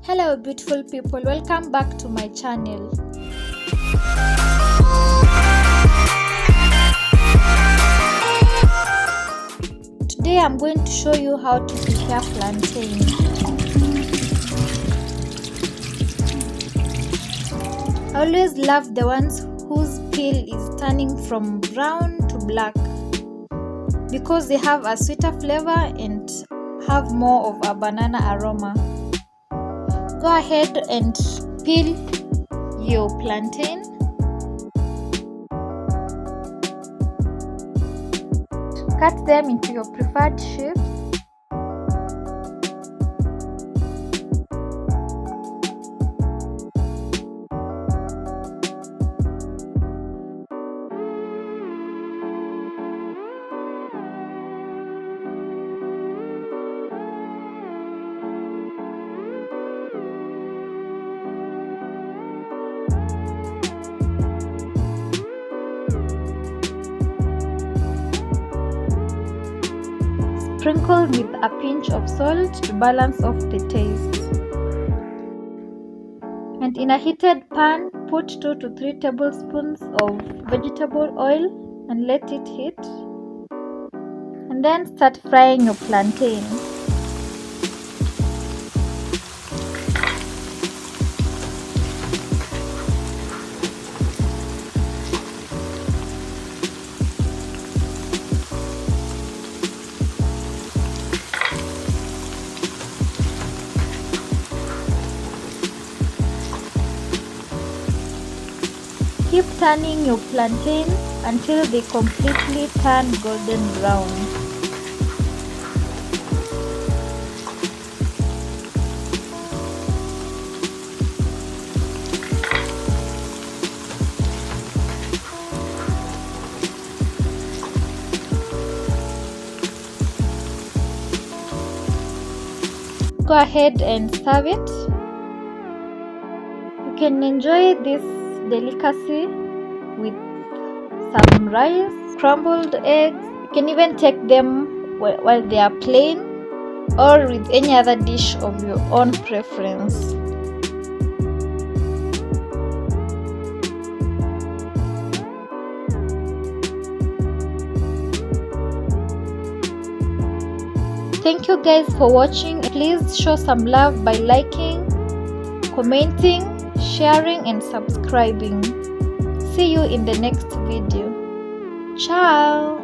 Hello beautiful people, welcome back to my channel. Today I'm going to show you how to prepare plantain. I always love the ones whose peel is turning from brown to black because they have a sweeter flavor and have more of a banana aroma. Go ahead and peel your plantain. Cut them into your preferred shapes. Sprinkle with a pinch of salt to balance off the taste. And in a heated pan, put 2 to 3 tablespoons of vegetable oil and let it heat. And then start frying your plantain. Keep turning your plantain until they completely turn golden brown. Go ahead and serve it. You can enjoy this delicacy with some rice, scrambled eggs. You can even take them while they are plain or with any other dish of your own preference. Thank you guys for watching. Please show some love by liking, commenting, sharing and subscribing. See you in the next video. Ciao!